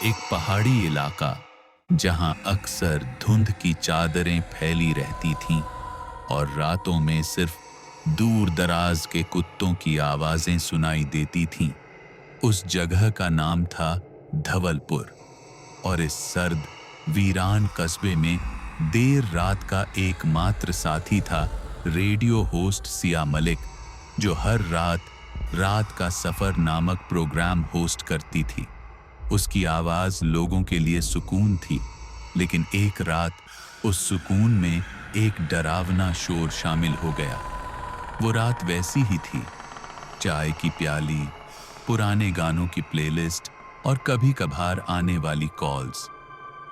एक पहाड़ी इलाका जहां अक्सर धुंध की चादरें फैली रहती थीं और रातों में सिर्फ दूर दराज के कुत्तों की आवाजें सुनाई देती थीं। उस जगह का नाम था धवलपुर। और इस सर्द वीरान कस्बे में देर रात का एकमात्र साथी था रेडियो होस्ट सिया मलिक, जो हर रात रात का सफर नामक प्रोग्राम होस्ट करती थी। उसकी आवाज लोगों के लिए सुकून थी, लेकिन एक रात उस सुकून में एक डरावना शोर शामिल हो गया। वो रात वैसी ही थी, चाय की प्याली, पुराने गानों की प्लेलिस्ट और कभी कभार आने वाली कॉल्स।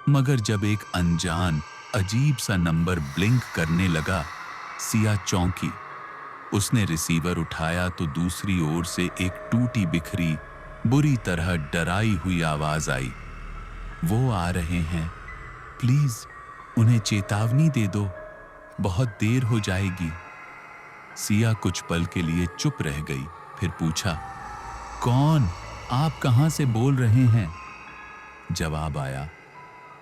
मगर जब एक अनजान अजीब सा नंबर ब्लिंक करने लगा, सिया चौंकी। उसने रिसीवर उठाया तो दूसरी ओर से एक टूटी बिखरी, बुरी तरह डराई हुई आवाज आई। वो आ रहे हैं, प्लीज उन्हें चेतावनी दे दो, बहुत देर हो जाएगी। सिया कुछ पल के लिए चुप रह गई, फिर पूछा, कौन? आप कहां से बोल रहे हैं? जवाब आया,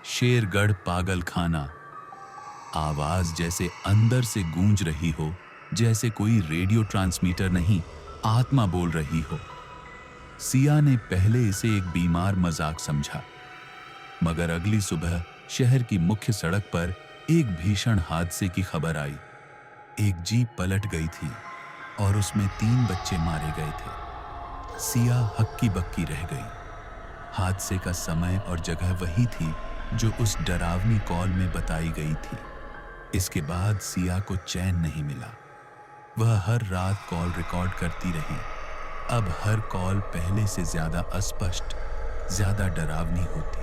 शेरगढ़ पागल खाना। आवाज जैसे अंदर से गूंज रही हो, जैसे कोई रेडियो ट्रांसमीटर नहीं, आत्मा बोल रही हो। सिया ने पहले इसे एक बीमार मजाक समझा, मगर अगली सुबह शहर की मुख्य सड़क पर एक भीषण हादसे की खबर आई। एक जीप पलट गई थी और उसमें 3 बच्चे मारे गए थे। सिया हक्की बक्की रह गई। हादसे का समय और जगह वही थी जो उस डरावनी कॉल में बताई गई थी। इसके बाद सिया को चैन नहीं मिला। वह हर रात कॉल रिकॉर्ड करती रही। अब हर कॉल पहले से ज्यादा अस्पष्ट, ज्यादा डरावनी होती।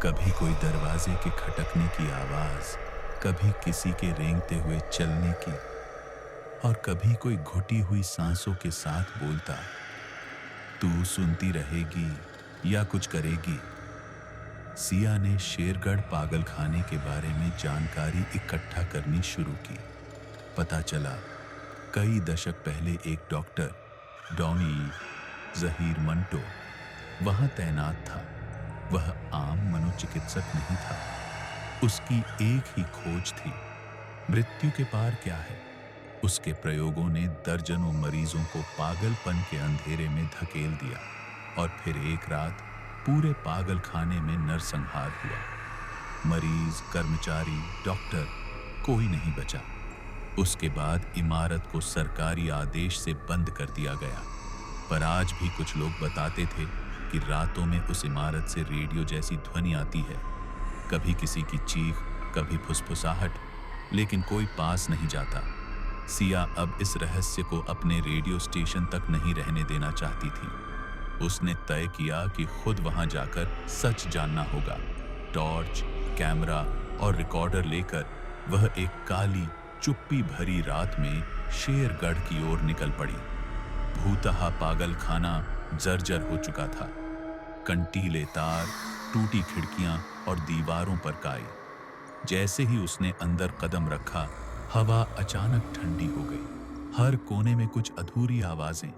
कभी कोई दरवाजे के खटकने की आवाज, कभी किसी के रेंगते हुए चलने की, और कभी कोई घुटी हुई सांसों के साथ बोलता, तू सुनती रहेगी या कुछ करेगी। सिया ने शेरगढ़ पागल खाने के बारे में जानकारी इकट्ठा करनी शुरू की। पता चला कई दशक पहले एक डॉक्टर, डॉनी जहीर मंटो, वहां तैनात था। वह आम मनोचिकित्सक नहीं था। उसकी एक ही खोज थी, मृत्यु के पार क्या है। उसके प्रयोगों ने दर्जनों मरीजों को पागलपन के अंधेरे में धकेल दिया, और फिर एक रात पूरे पागल खाने में नरसंहार हुआ। मरीज, कर्मचारी, डॉक्टर, कोई नहीं बचा। उसके बाद इमारत को सरकारी आदेश से बंद कर दिया गया। पर आज भी कुछ लोग बताते थे कि रातों में उस इमारत से रेडियो जैसी ध्वनि आती है। कभी किसी की चीख, कभी फुसफुसाहट, लेकिन कोई पास नहीं जाता। सिया अब इस रहस्य को अपने रेडियो स्टेशन तक नहीं रहने देना चाहती थी। उसने तय किया कि खुद वहां जाकर सच जानना होगा। टॉर्च, कैमरा और रिकॉर्डर लेकर वह एक काली, चुप्पी भरी रात में शेरगढ़ की ओर निकल पड़ी। भूतहा पागल खाना जर्जर हो चुका था। कंटीले तार, टूटी खिड़कियां और दीवारों पर काई। जैसे ही उसने अंदर कदम रखा, हवा अचानक ठंडी हो गई। हर कोने में कुछ अधूरी आवाजें,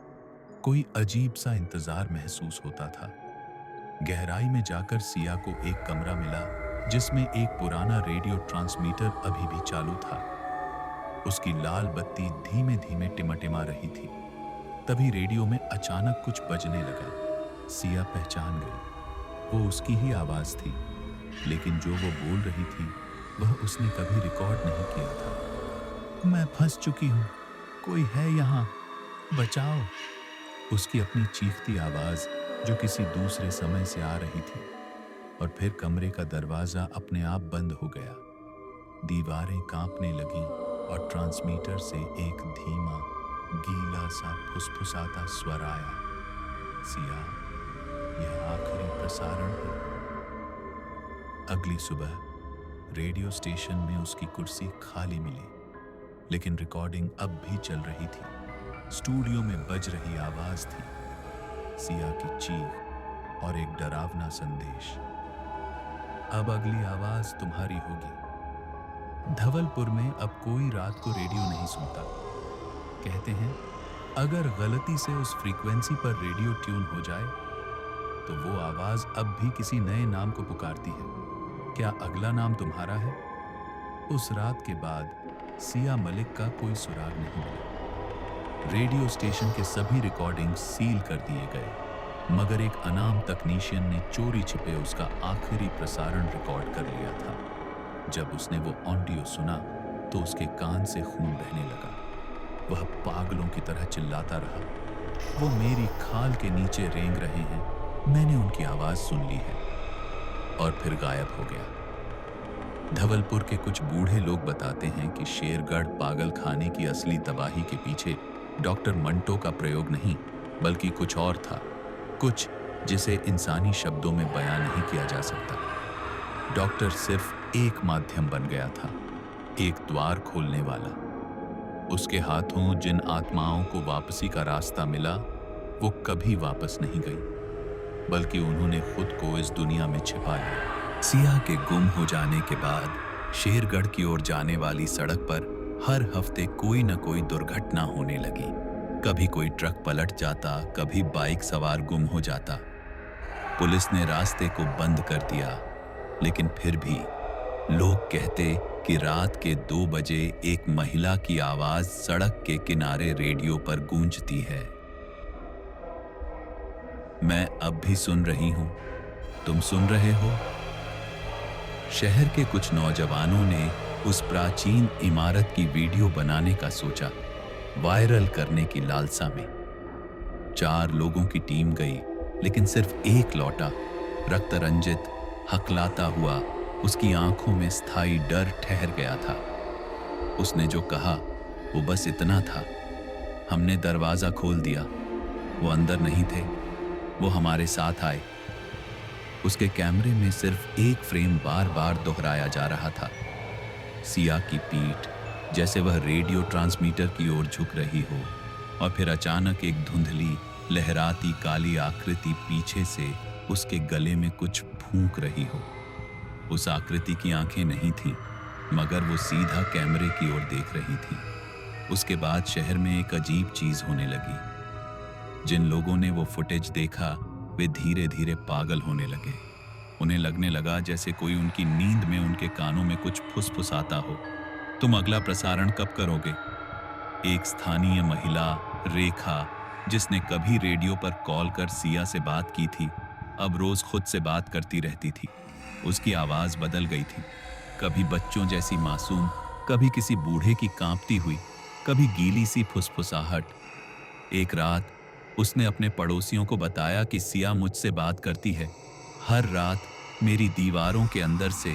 कोई अजीब सा इंतजार महसूस होता था। गहराई में जाकर सिया को एक कमरा मिला जिसमें एक पुराना रेडियो ट्रांसमीटर अभी भी चालू था। उसकी लाल बत्ती धीमे धीमे टिमटिमा रही थी। तभी रेडियो में अचानक कुछ बजने लगा। सिया पहचान गई, वो उसकी ही आवाज थी, लेकिन जो वो बोल रही थी वह उसने कभी रिकॉर्ड नहीं किया था। मैं फंस चुकी हूँ, कोई है यहाँ, बचाओ। उसकी अपनी चीखती आवाज जो किसी दूसरे समय से आ रही थी। और फिर कमरे का दरवाजा अपने आप बंद हो गया। दीवारें कांपने लगीं और ट्रांसमीटर से एक धीमा, गीला सा फुसफुसाता स्वर आया, सिया, यह आखिरी प्रसारण है। अगली सुबह रेडियो स्टेशन में उसकी कुर्सी खाली मिली, लेकिन रिकॉर्डिंग अब भी चल रही थी। स्टूडियो में बज रही आवाज थी, सिया की चीख और एक डरावना संदेश, अब अगली आवाज तुम्हारी होगी। धवलपुर में अब कोई रात को रेडियो नहीं सुनता। कहते हैं अगर गलती से उस फ्रीक्वेंसी पर रेडियो ट्यून हो जाए तो वो आवाज अब भी किसी नए नाम को पुकारती है। क्या अगला नाम तुम्हारा है? उस रात के बाद सिया मलिक का कोई सुराग नहीं मिला। रेडियो स्टेशन के सभी रिकॉर्डिंग सील कर दिए गए, मगर एक अनाम तकनीशियन ने चोरी छिपे उसका आखिरी प्रसारण रिकॉर्ड कर लिया था। जब उसने वो ऑडियो सुना तो उसके कान से खून बहने लगा। वह पागलों की तरह चिल्लाता रहा, वो मेरी खाल के नीचे रेंग रहे हैं, मैंने उनकी आवाज सुन ली है। और फिर गायब हो गया। धवलपुर के कुछ बूढ़े लोग बताते हैं कि शेरगढ़ पागल खाने की असली तबाही के पीछे डॉक्टर मंटो का प्रयोग नहीं, बल्कि कुछ और था, कुछ जिसे इंसानी शब्दों में बयां नहीं किया जा सकता। डॉक्टर सिर्फ एक माध्यम बन गया था, एक द्वार खोलने वाला। उसके हाथों जिन आत्माओं को वापसी का रास्ता मिला, वो कभी वापस नहीं गई, बल्कि उन्होंने खुद को इस दुनिया में छिपा लिया। सिया के गुम हो जाने के बाद शेरगढ़ की ओर जाने वाली सड़क पर हर हफ्ते कोई न कोई दुर्घटना होने लगी। कभी कोई ट्रक पलट जाता, कभी बाइक सवार गुम हो जाता। पुलिस ने रास्ते को बंद कर दिया, लेकिन फिर भी लोग कहते कि रात के 2 बजे एक महिला की आवाज सड़क के किनारे रेडियो पर गूंजती है। मैं अब भी सुन रही हूं, तुम सुन रहे हो? शहर के कुछ नौजवानों ने उस प्राचीन इमारत की वीडियो बनाने का सोचा, वायरल करने की लालसा में। 4 लोगों की टीम गई, लेकिन सिर्फ एक लौटा, रक्त रंजित, हकलाता हुआ। उसकी आंखों में स्थायी डर ठहर गया था। उसने जो कहा वो बस इतना था, हमने दरवाजा खोल दिया, वो अंदर नहीं थे, वो हमारे साथ आए। उसके कैमरे में सिर्फ एक फ्रेम बार बार दोहराया जा रहा था, सिया की पीठ, जैसे वह रेडियो ट्रांसमीटर की ओर झुक रही हो, और फिर अचानक एक धुंधली लहराती काली आकृति पीछे से उसके गले में कुछ फूंक रही हो। उस आकृति की आंखें नहीं थीं, मगर वो सीधा कैमरे की ओर देख रही थी। उसके बाद शहर में एक अजीब चीज होने लगी। जिन लोगों ने वो फुटेज देखा वे धीरे धीरे पागल होने लगे। उन्हें लगने लगा जैसे कोई उनकी नींद में उनके कानों में कुछ फुसफुसाता हो। तुम अगला प्रसारण कब करोगे? एक स्थानीय महिला, रेखा, जिसने कभी रेडियो पर कॉल कर सिया से बात की थी, अब रोज खुद से बात करती रहती थी। उसकी आवाज बदल गई थी, कभी बच्चों जैसी मासूम, कभी किसी बूढ़े की कांपती हुई, कभी गीली सी फुसफुसाहट। एक रात उसने अपने पड़ोसियों को बताया कि सिया मुझसे बात करती है, हर रात मेरी दीवारों के अंदर से।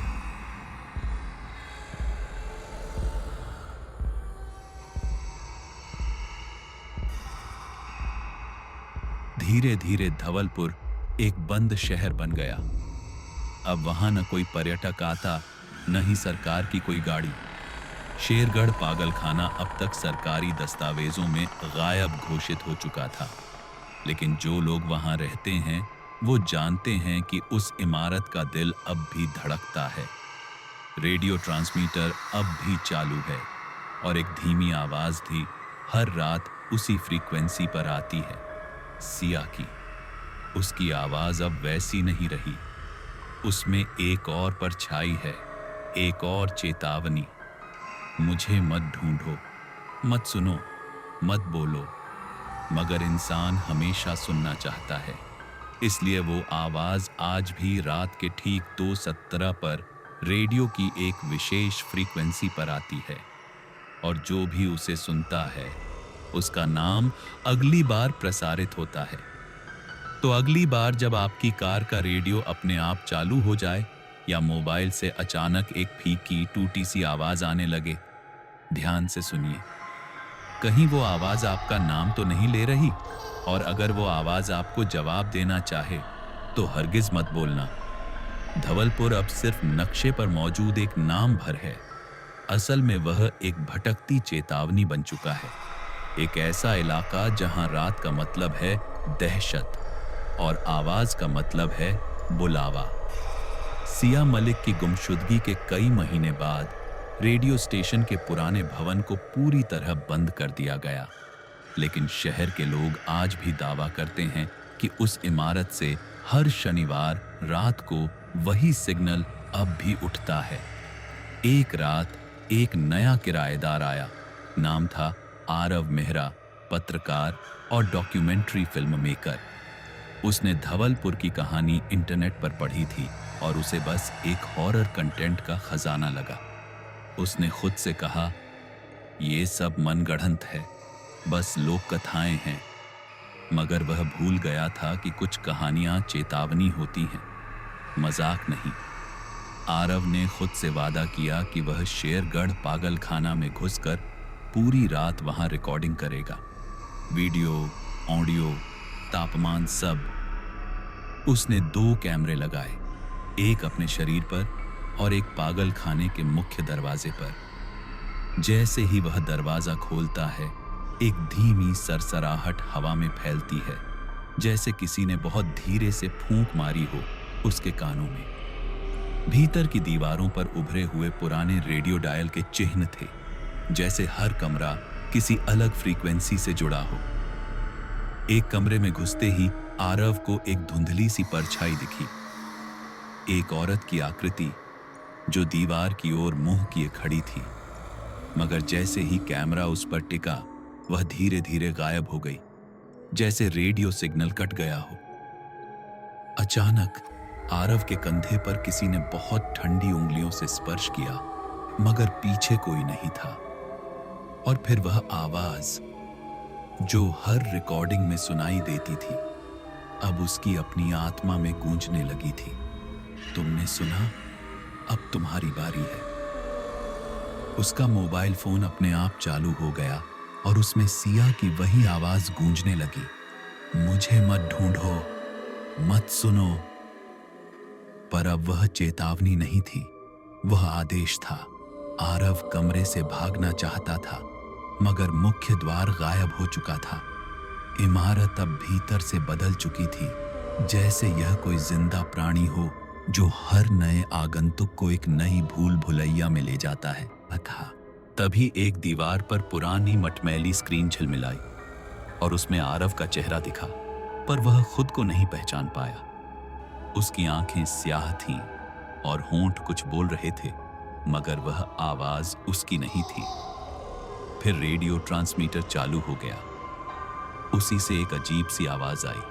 धीरे धीरे धवलपुर एक बंद शहर बन गया। अब वहां न कोई पर्यटक आता, न ही सरकार की कोई गाड़ी। शेरगढ़ पागलखाना अब तक सरकारी दस्तावेजों में गायब घोषित हो चुका था, लेकिन जो लोग वहां रहते हैं वो जानते हैं कि उस इमारत का दिल अब भी धड़कता है। रेडियो ट्रांसमीटर अब भी चालू है, और एक धीमी आवाज भी हर रात उसी फ्रीक्वेंसी पर आती है, सिया की। उसकी आवाज अब वैसी नहीं रही, उसमें एक और परछाई है, एक और चेतावनी। मुझे मत ढूंढो, मत सुनो, मत बोलो। मगर इंसान हमेशा सुनना चाहता है, इसलिए वो आवाज आज भी रात के ठीक 2:17 पर रेडियो की एक विशेष फ्रीक्वेंसी पर आती है, और जो भी उसे सुनता है उसका नाम अगली बार प्रसारित होता है। तो अगली बार जब आपकी कार का रेडियो अपने आप चालू हो जाए या मोबाइल से अचानक एक फीकी टूटी सी आवाज आने लगे, ध्यान से सुनिए। कहीं वो आवाज आपका नाम तो नहीं ले रही, और अगर वो आवाज आपको जवाब देना चाहे तो हरगिज मत बोलना। धवलपुर अब सिर्फ नक्शे पर मौजूद एक नाम भर है, असल में वह एक भटकती चेतावनी बन चुका है। एक ऐसा इलाका जहां रात का मतलब है दहशत और आवाज का मतलब है बुलावा। सिया मलिक की गुमशुदगी के कई महीने बाद रेडियो स्टेशन के पुराने भवन को पूरी तरह बंद कर दिया गया, लेकिन शहर के लोग आज भी दावा करते हैं कि उस इमारत से हर शनिवार रात को वही सिग्नल अब भी उठता है। एक रात एक नया किराएदार आया। नाम था आरव मेहरा, पत्रकार और डॉक्यूमेंट्री फिल्म मेकर। उसने धवलपुर की कहानी इंटरनेट पर पढ़ी थी और उसे बस एक हॉरर कंटेंट का खजाना लगा। उसने खुद से कहा, ये सब मनगढ़ंत है, बस लोक कथाएं हैं। मगर वह भूल गया था कि कुछ कहानियां चेतावनी होती हैं, मजाक नहीं। आरव ने खुद से वादा किया कि वह शेरगढ़ पागल खाना में घुसकर पूरी रात वहां रिकॉर्डिंग करेगा। वीडियो, ऑडियो, तापमान सब। उसने 2 कैमरे लगाए, एक अपने शरीर पर और एक पागल खाने के मुख्य दरवाजे पर। जैसे ही वह दरवाजा खोलता है, एक धीमी सरसराहट हवा में फैलती है, जैसे किसी ने बहुत धीरे से फूंक मारी हो उसके कानों में। भीतर की दीवारों पर उभरे हुए पुराने रेडियो डायल के चिन्ह थे, जैसे हर कमरा किसी अलग फ्रीक्वेंसी से जुड़ा हो। एक कमरे में घुसते ही आरव को एक धुंधली सी परछाई दिखी, एक औरत की आकृति जो दीवार की ओर मुंह किए खड़ी थी। मगर जैसे ही कैमरा उस पर टिका, वह धीरे धीरे गायब हो गई, जैसे रेडियो सिग्नल कट गया हो। अचानक आरव के कंधे पर किसी ने बहुत ठंडी उंगलियों से स्पर्श किया, मगर पीछे कोई नहीं था। और फिर वह आवाज जो हर रिकॉर्डिंग में सुनाई देती थी, अब उसकी अपनी आत्मा में गूंजने लगी थी। तुमने सुना? अब तुम्हारी बारी है। उसका मोबाइल फोन अपने आप चालू हो गया और उसमें सिया की वही आवाज गूंजने लगी, मुझे मत ढूंढो, मत सुनो। पर अब वह चेतावनी नहीं थी, वह आदेश था। आरव कमरे से भागना चाहता था, मगर मुख्य द्वार गायब हो चुका था। इमारत अब भीतर से बदल चुकी थी, जैसे यह कोई जिंदा प्राणी हो जो हर नए आगंतुक को एक नई भूल भुलैया में ले जाता है। तभी एक दीवार पर पुरानी मटमैली स्क्रीन झिलमिलाई और उसमें आरव का चेहरा दिखा, पर वह खुद को नहीं पहचान पाया। उसकी आंखें स्याह थीं और होंठ कुछ बोल रहे थे, मगर वह आवाज उसकी नहीं थी। फिर रेडियो ट्रांसमीटर चालू हो गया। उसी से एक अजीब सी आवाज आई,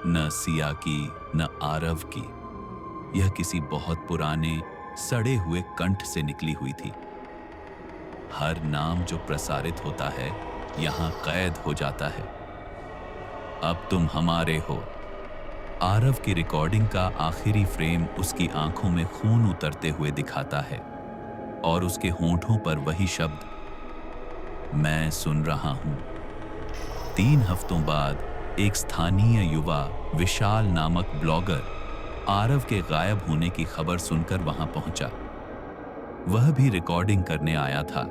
न सिया की न आरव की। यह किसी बहुत पुराने सड़े हुए कंठ से निकली हुई थी। हर नाम जो प्रसारित होता है यहां कैद हो जाता है। अब तुम हमारे हो। आरव की रिकॉर्डिंग का आखिरी फ्रेम उसकी आंखों में खून उतरते हुए दिखाता है और उसके होंठों पर वही शब्द, मैं सुन रहा हूं। 3 हफ्तों बाद एक स्थानीय युवा विशाल नामक ब्लॉगर आरव के गायब होने की खबर सुनकर वहां पहुंचा। वह भी रिकॉर्डिंग करने आया था,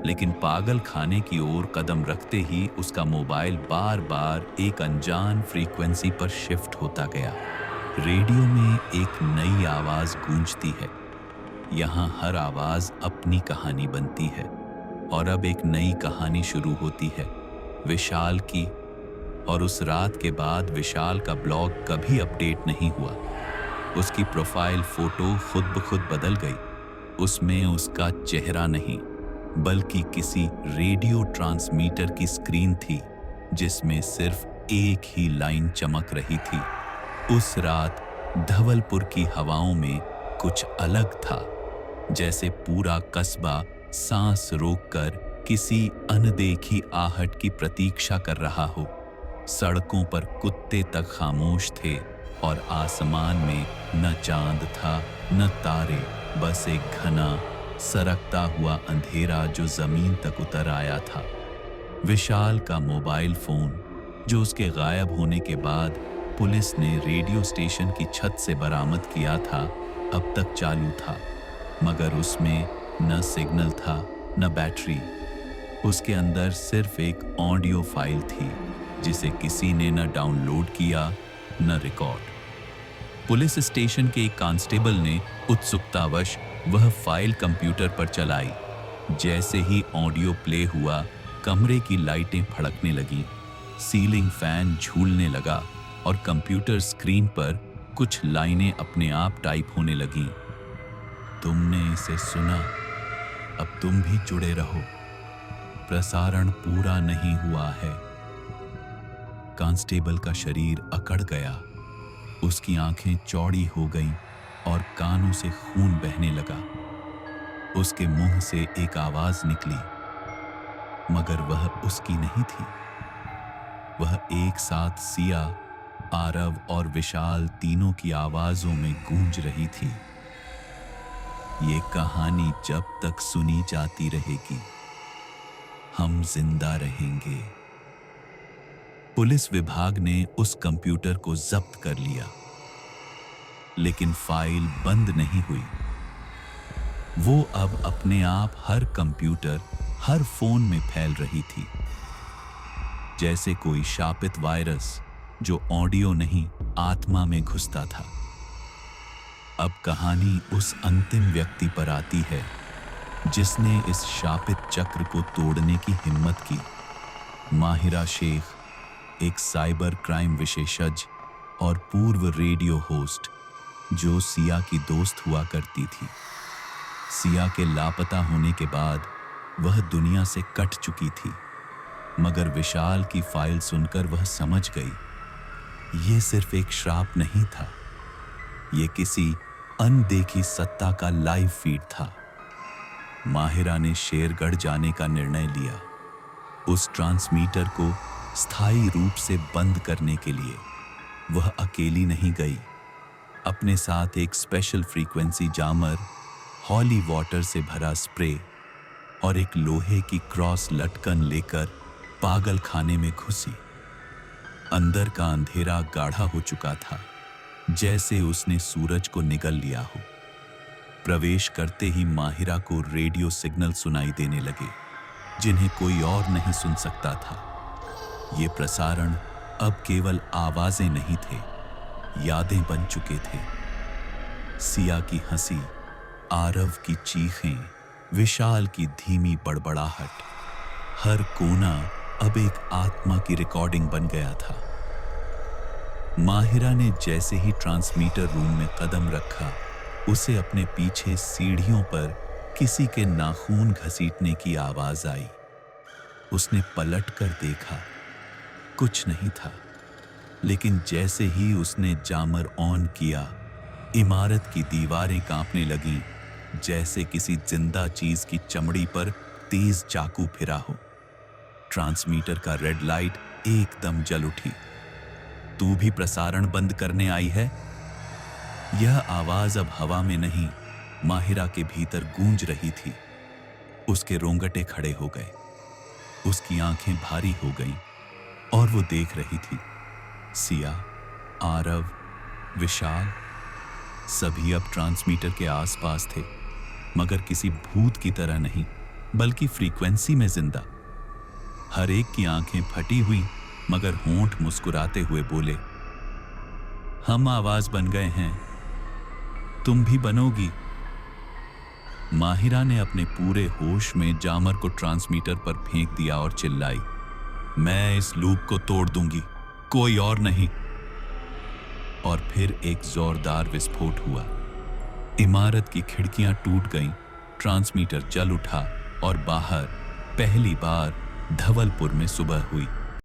लेकिन पागल खाने की ओर कदम रखते ही उसका मोबाइल बार बार एक अनजान फ्रीक्वेंसी पर शिफ्ट होता गया। रेडियो में एक नई आवाज गूंजती है। यहां हर आवाज अपनी कहानी बनती है और अब एक नई कहानी शुरू होती है, विशाल की। और उस रात के बाद विशाल का ब्लॉग कभी अपडेट नहीं हुआ। उसकी प्रोफाइल फोटो खुद ब खुद बदल गई। उसमें उसका चेहरा नहीं, बल्कि किसी रेडियो ट्रांसमीटर की स्क्रीन थी, जिसमें सिर्फ एक ही लाइन चमक रही थी। उस रात धवलपुर की हवाओं में कुछ अलग था, जैसे पूरा कस्बा सांस रोककर किसी अनदेखी आहट की प्रतीक्षा कर रहा हो। सड़कों पर कुत्ते तक खामोश थे और आसमान में न चांद था न तारे, बस एक घना सरकता हुआ अंधेरा जो जमीन तक उतर आया था। विशाल का मोबाइल फोन, जो उसके गायब होने के बाद पुलिस ने रेडियो स्टेशन की छत से बरामद किया था, अब तक चालू था, मगर उसमें न सिग्नल था न बैटरी। उसके अंदर सिर्फ एक ऑडियो फाइल थी, जिसे किसी ने न डाउनलोड किया न रिकॉर्ड। पुलिस स्टेशन के एक कांस्टेबल ने उत्सुकतावश वह फाइल कंप्यूटर पर चलाई। जैसे ही ऑडियो प्ले हुआ, कमरे की लाइटें फड़कने लगीं, सीलिंग फैन झूलने लगा और कंप्यूटर स्क्रीन पर कुछ लाइनें अपने आप टाइप होने लगीं। तुमने इसे सुना, अब तुम भी जुड़े रहो, प्रसारण पूरा नहीं हुआ है। कांस्टेबल का शरीर अकड़ गया, उसकी आंखें चौड़ी हो गईं और कानों से खून बहने लगा। उसके मुंह से एक आवाज निकली, मगर वह उसकी नहीं थी। वह एक साथ सिया, आरव और विशाल तीनों की आवाजों में गूंज रही थी। ये कहानी जब तक सुनी जाती रहेगी, हम जिंदा रहेंगे। पुलिस विभाग ने उस कंप्यूटर को जब्त कर लिया, लेकिन फाइल बंद नहीं हुई। वो अब अपने आप हर कंप्यूटर, हर फोन में फैल रही थी, जैसे कोई शापित वायरस जो ऑडियो नहीं आत्मा में घुसता था। अब कहानी उस अंतिम व्यक्ति पर आती है जिसने इस शापित चक्र को तोड़ने की हिम्मत की। माहिरा शेख, एक साइबर क्राइम विशेषज्ञ और पूर्व रेडियो होस्ट, जो सिया की दोस्त हुआ करती थी। सिया के लापता होने के बाद वह दुनिया से कट चुकी थी, मगर विशाल की फाइल सुनकर वह समझ गई, यह सिर्फ एक श्राप नहीं था, यह किसी अनदेखी सत्ता का लाइव फीड था। माहिरा ने शेरगढ़ जाने का निर्णय लिया, उस ट्रांसमीटर को स्थायी रूप से बंद करने के लिए। वह अकेली नहीं गई, अपने साथ एक स्पेशल फ्रीक्वेंसी जामर, हॉली वाटर से भरा स्प्रे और एक लोहे की क्रॉस लटकन लेकर पागल खाने में घुसी। अंदर का अंधेरा गाढ़ा हो चुका था, जैसे उसने सूरज को निगल लिया हो। प्रवेश करते ही माहिरा को रेडियो सिग्नल सुनाई देने लगे, जिन्हें कोई और नहीं सुन सकता था। ये प्रसारण अब केवल आवाजें नहीं थे, यादें बन चुके थे। सिया की हंसी, आरव की चीखें, विशाल की धीमी बड़बड़ाहट, हर कोना अब एक आत्मा की रिकॉर्डिंग बन गया था। माहिरा ने जैसे ही ट्रांसमीटर रूम में कदम रखा, उसे अपने पीछे सीढ़ियों पर किसी के नाखून घसीटने की आवाज आई। उसने पलटकर देखा, कुछ नहीं था, लेकिन जैसे ही उसने जामर ऑन किया, इमारत की दीवारें कांपने लगीं, जैसे किसी जिंदा चीज की चमड़ी पर तेज चाकू फिरा हो। ट्रांसमीटर का रेड लाइट एकदम जल उठी। तू भी प्रसारण बंद करने आई है? यह आवाज अब हवा में नहीं, माहिरा के भीतर गूंज रही थी। उसके रोंगटे खड़े हो गए, उसकी आंखें भारी हो गईं और वो देख रही थी। सिया, आरव, विशाल, सभी अब ट्रांसमीटर के आसपास थे, मगर किसी भूत की तरह नहीं, बल्कि फ्रीक्वेंसी में जिंदा। हर एक की आंखें फटी हुई, मगर होंठ मुस्कुराते हुए बोले, हम आवाज बन गए हैं, तुम भी बनोगी। माहिरा ने अपने पूरे होश में जामर को ट्रांसमीटर पर फेंक दिया और चिल्लाई, मैं इस लूप को तोड़ दूंगी, कोई और नहीं। और फिर एक जोरदार विस्फोट हुआ। इमारत की खिड़कियां टूट गईं, ट्रांसमीटर जल उठा और बाहर पहली बार धवलपुर में सुबह हुई।